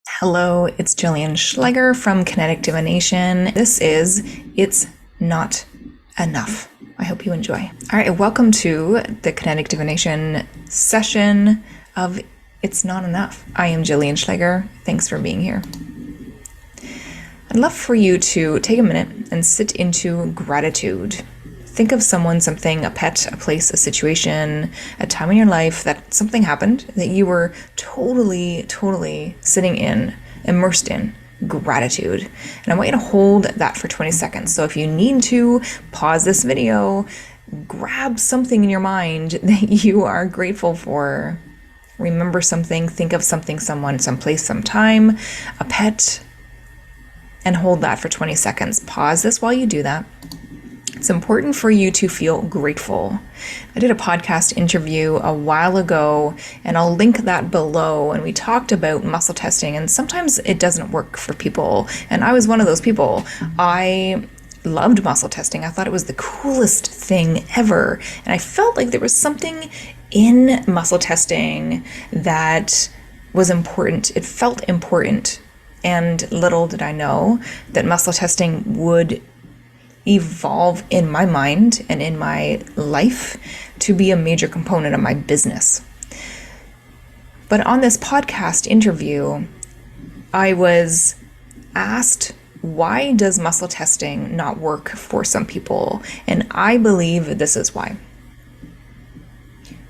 Hello, it's Jillian Schleger from Kinetic Divination. This is It's Not Enough. I hope you enjoy. All right, welcome to the Kinetic Divination session of It's Not Enough. I am Jillian Schleger. Thanks for being here. I'd love for you to take a minute and sit into gratitude. Think of someone, something, a pet, a place, a situation, a time in your life that something happened that you were totally sitting in, immersed in gratitude. And I want you to hold that for 20 seconds. So if you need to pause this video, grab something in your mind that you are grateful for. Remember something, think of something, someone, someplace, sometime, a pet, and hold that for 20 seconds. Pause this while you do that. It's important for you to feel grateful. I did a podcast interview a while ago, and I'll link that below, and we talked about muscle testing, and sometimes it doesn't work for people, and I was one of those people. I loved muscle testing. I thought it was the coolest thing ever, and I felt like there was something in muscle testing that was important. It felt important, and little did I know that muscle testing would evolve in my mind and in my life to be a major component of my business. But on this podcast interview, I was asked, why does muscle testing not work for some people? And I believe this is why.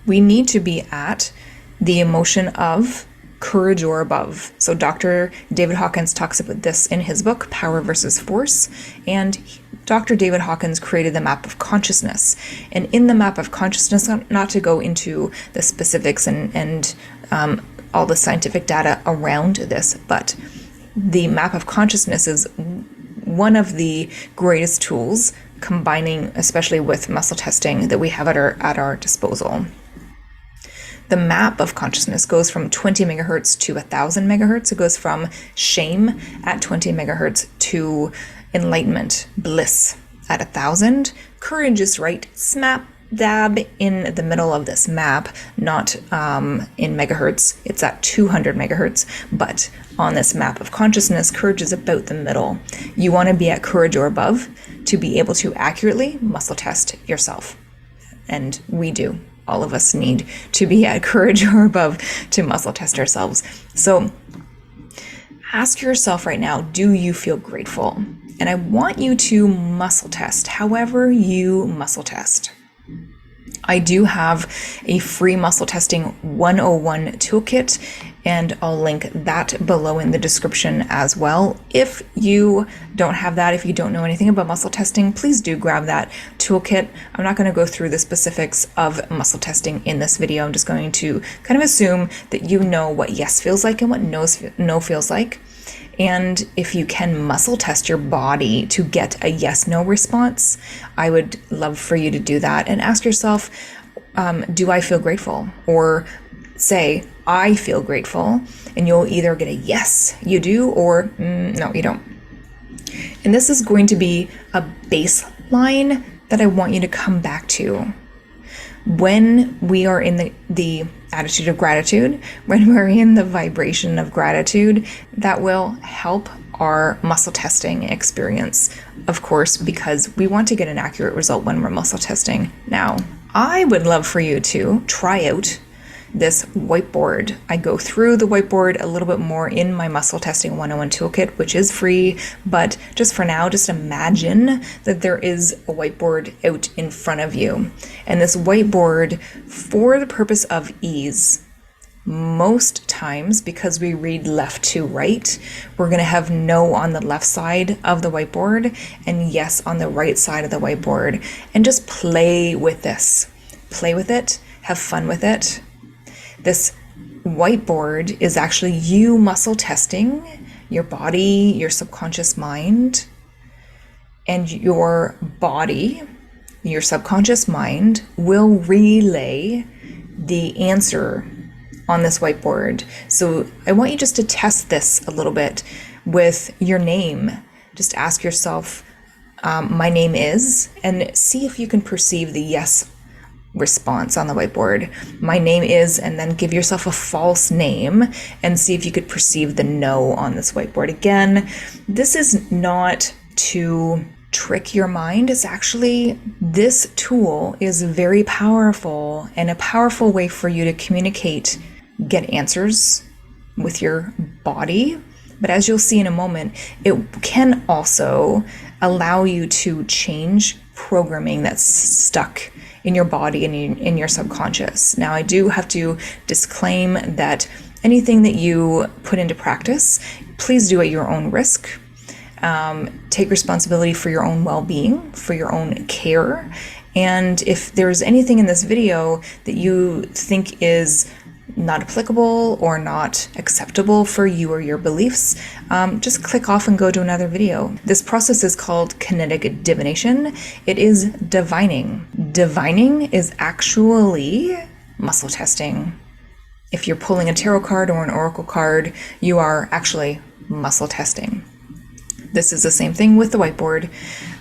We need to be at the emotion of courage or above. So Dr. David Hawkins talks about this in his book, Power versus Force, and Dr. David Hawkins created the map of consciousness. And in the map of consciousness, not to go into the specifics and all the scientific data around this, but the map of consciousness is one of the greatest tools, combining especially with muscle testing, that we have at our disposal. The map of consciousness goes from 20 megahertz to 1,000 megahertz. It goes from shame at 20 megahertz to enlightenment, bliss at 1,000. Courage is right smack dab in the middle of this map, not in megahertz. It's at 200 megahertz, but on this map of consciousness, courage is about the middle. You want to be at courage or above to be able to accurately muscle test yourself. And we do. All of us need to be at courage or above to muscle test ourselves. So ask yourself right now, do you feel grateful? And I want you to muscle test however you muscle test. I do have a free muscle testing 101 toolkit, and I'll link that below in the description as well. If you don't have that, if you don't know anything about muscle testing, please do grab that toolkit. I'm not going to go through the specifics of muscle testing in this video. I'm just going to kind of assume that you know what yes feels like and what no feels like. And if you can muscle test your body to get a yes-no response, I would love for you to do that and ask yourself, do I feel grateful? Or say, I feel grateful, and you'll either get a yes, you do, or no, you don't. And this is going to be a baseline that I want you to come back to. When we are in the attitude of gratitude, when we're in the vibration of gratitude, that will help our muscle testing experience, of course, because we want to get an accurate result when we're muscle testing. Now, I would love for you to try out this whiteboard. I go through the whiteboard a little bit more in my muscle testing 101 toolkit, which is free, but just for now, just imagine that there is a whiteboard out in front of you. And this whiteboard, for the purpose of ease, most times, because we read left to right, we're going to have no on the left side of the whiteboard and yes on the right side of the whiteboard. And just play with this. Play with it. Have fun with it. This whiteboard is actually you muscle testing your body, your subconscious mind, and your body, your subconscious mind will relay the answer on this whiteboard. So I want you just to test this a little bit with your name. Just ask yourself, my name is, and see if you can perceive the yes response on the whiteboard. My name is, and then give yourself a false name and see if you could perceive the no on this whiteboard. Again, this is not to trick your mind. It's actually, this tool is very powerful and a powerful way for you to communicate, get answers with your body. But as you'll see in a moment, it can also allow you to change programming that's stuck in your body and in your subconscious. Now, I do have to disclaim that anything that you put into practice, please do at your own risk. Take responsibility for your own well-being, for your own care. And if there's anything in this video that you think is not applicable or not acceptable for you or your beliefs, just click off and go to another video. This process is called Kinetic Divination. It is divining. Divining is actually muscle testing. If you're pulling a tarot card or an oracle card, you are actually muscle testing. This is the same thing with the whiteboard.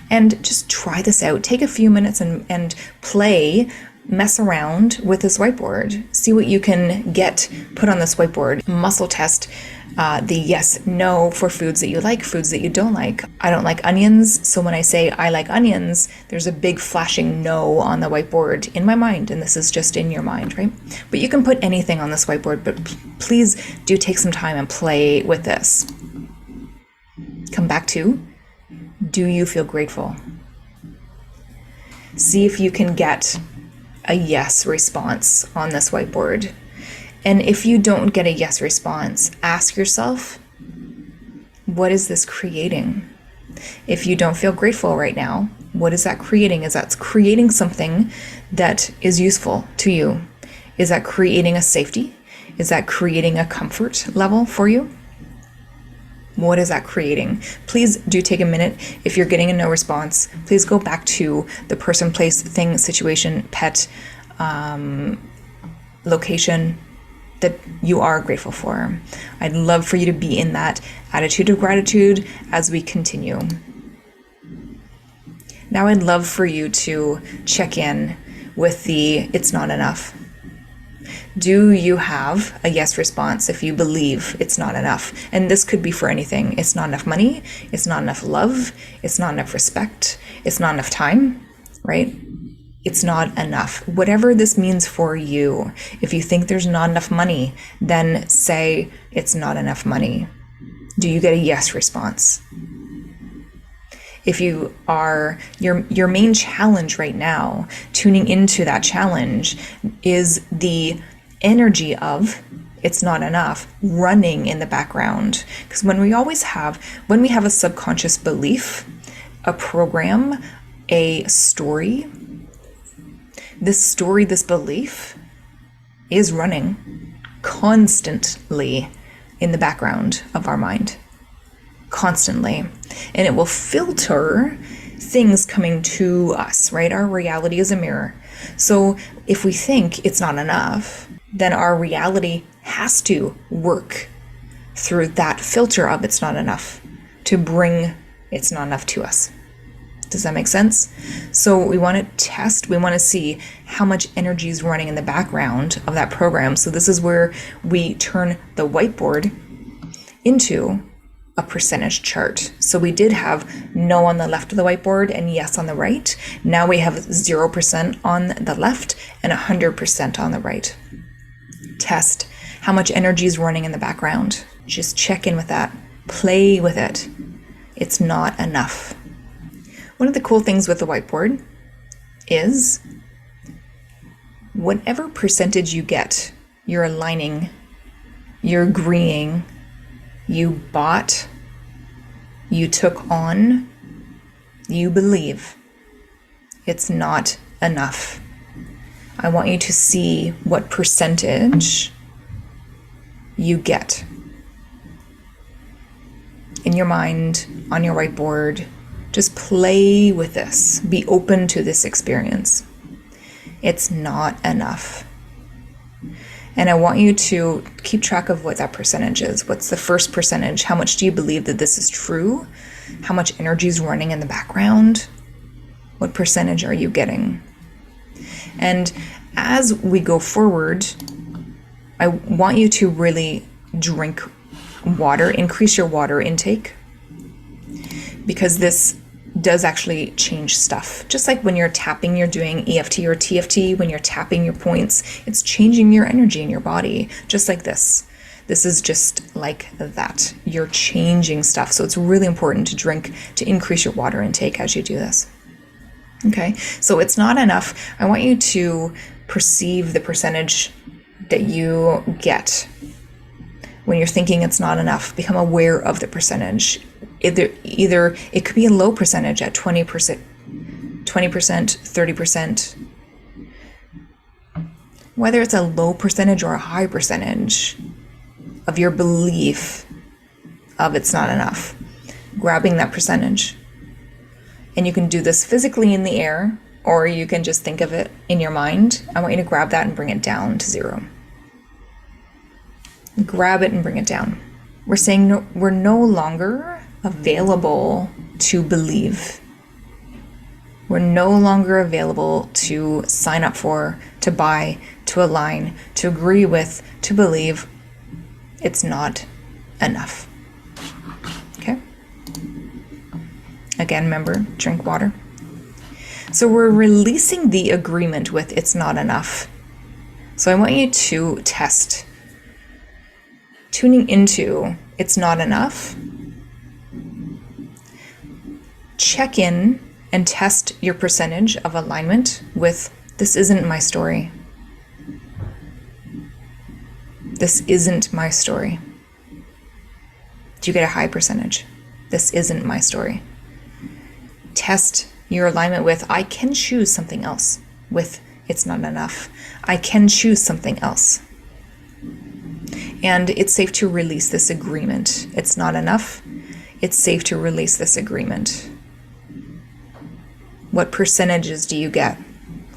And just try this out. Take a few minutes and play, mess around with this whiteboard. See what you can get put on this whiteboard. Muscle test the yes, no for foods that you like, foods that you don't like. I don't like onions, so when I say I like onions, there's a big flashing no on the whiteboard in my mind, and this is just in your mind, right? But you can put anything on this whiteboard, but please do take some time and play with this. Come back to, do you feel grateful? See if you can get a yes response on this whiteboard. And if you don't get a yes response, ask yourself, what is this creating? If you don't feel grateful right now, what is that creating? Is that creating something that is useful to you? Is that creating a safety? Is that creating a comfort level for you? What is that creating? Please do take a minute. If you're getting a no response, please go back to the person, place, thing, situation, pet, location that you are grateful for. I'd love for you to be in that attitude of gratitude as we continue. Now I'd love for you to check in with the it's not enough. Do you have a yes response if you believe it's not enough? And this could be for anything. It's not enough money. It's not enough love. It's not enough respect. It's not enough time, right? It's not enough. Whatever this means for you. If you think there's not enough money, then say it's not enough money. Do you get a yes response? If you are, your main challenge right now, tuning into that challenge is the energy of it's not enough running in the background. Because when we have a subconscious belief, a program, a story, this belief is running constantly in the background of our mind. Constantly. And it will filter things coming to us, right? Our reality is a mirror. So if we think it's not enough, then our reality has to work through that filter of it's not enough to bring it's not enough to us. Does that make sense? So we want to test, we want to see how much energy is running in the background of that program. So this is where we turn the whiteboard into a percentage chart. So we did have no on the left of the whiteboard and yes on the right. Now we have 0% on the left and 100% on the right. Test how much energy is running in the background. Just check in with that. Play with it. It's not enough. One of the cool things with the whiteboard is whatever percentage you get, you're aligning, you're agreeing, you bought, you took on, you believe it's not enough. I want you to see what percentage you get in your mind, on your whiteboard. Just play with this. Be open to this experience. It's not enough. And I want you to keep track of what that percentage is. What's the first percentage? How much do you believe that this is true? How much energy is running in the background? What percentage are you getting? And as we go forward, I want you to really drink water, increase your water intake, because this does actually change stuff. Just like when you're tapping, you're doing EFT or TFT, when you're tapping your points, it's changing your energy in your body, just like this. This is just like that. You're changing stuff. So it's really important to drink, to increase your water intake as you do this. Okay, so it's not enough. I want you to perceive the percentage that you get when you're thinking it's not enough. Become aware of the percentage. Either it could be a low percentage at 20%, 30%. Whether it's a low percentage or a high percentage of your belief of it's not enough, grabbing that percentage. And you can do this physically in the air, or you can just think of it in your mind. I want you to grab that and bring it down to 0. Grab it and bring it down. We're saying no, we're no longer available to believe. We're no longer available to sign up for, to buy, to align, to agree with, to believe. It's not enough. Okay? Again, remember, drink water. So we're releasing the agreement with it's not enough. So I want you to test tuning into it's not enough. Check in and test your percentage of alignment with this isn't my story. This isn't my story. Do you get a high percentage? This isn't my story. Test your alignment with I can choose something else. With it's not enough. I can choose something else. And it's safe to release this agreement. It's not enough. It's safe to release this agreement. What percentages do you get?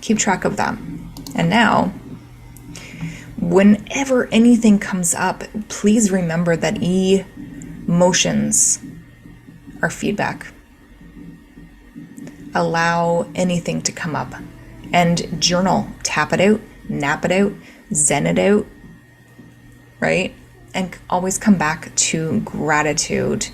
Keep track of that. And now, whenever anything comes up, please remember that emotions are feedback. Allow anything to come up and journal, tap it out, nap it out, zen it out, right? And always come back to gratitude.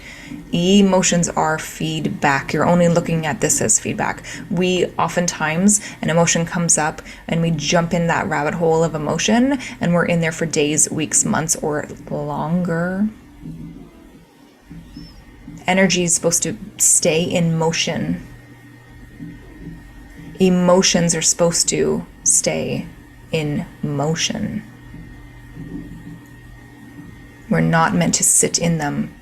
Emotions are feedback. You're only looking at this as feedback. We oftentimes, an emotion comes up and we jump in that rabbit hole of emotion and we're in there for days, weeks, months, or longer. Energy is supposed to stay in motion. Emotions are supposed to stay in motion. We're not meant to sit in them.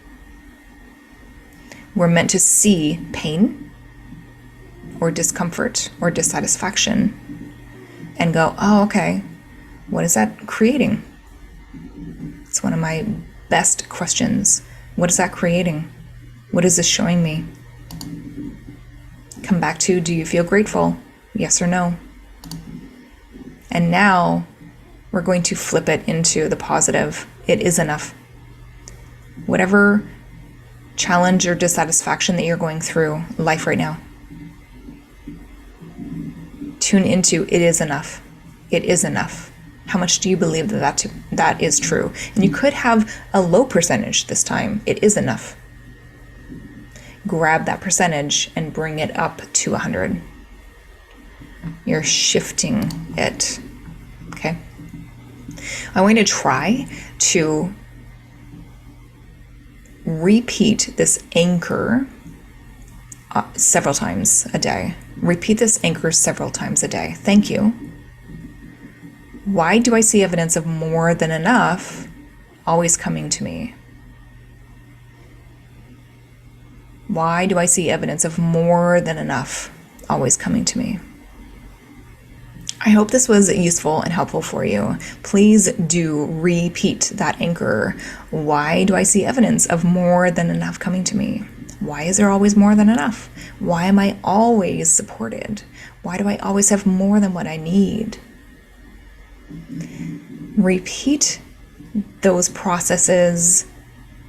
We're meant to see pain or discomfort or dissatisfaction and go, oh, okay, what is that creating? It's one of my best questions. What is that creating? What is this showing me? Come back to, do you feel grateful? Yes or no? And now we're going to flip it into the positive. It is enough. Whatever challenge or dissatisfaction that you're going through life right now, tune into it is enough. It is enough. How much do you believe that is true? And you could have a low percentage this time. It is enough. Grab that percentage and bring it up to 100. You're shifting it. Okay? I want you to try to repeat this anchor several times a day. Repeat this anchor several times a day. Thank you. Why do I see evidence of more than enough always coming to me? Why do I see evidence of more than enough always coming to me? I hope this was useful and helpful for you. Please do repeat that anchor. Why do I see evidence of more than enough coming to me? Why is there always more than enough? Why am I always supported? Why do I always have more than what I need? Repeat those processes.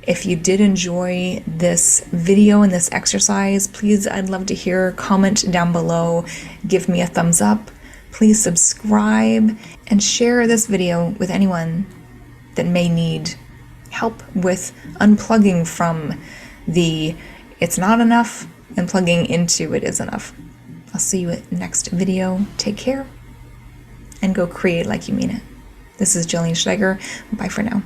If you did enjoy this video and this exercise, please, I'd love to hear. Comment down below. Give me a thumbs up. Please subscribe and share this video with anyone that may need help with unplugging from the it's not enough and plugging into it is enough. I'll see you at next video. Take care and go create like you mean it. This is Jillian Steiger. Bye for now.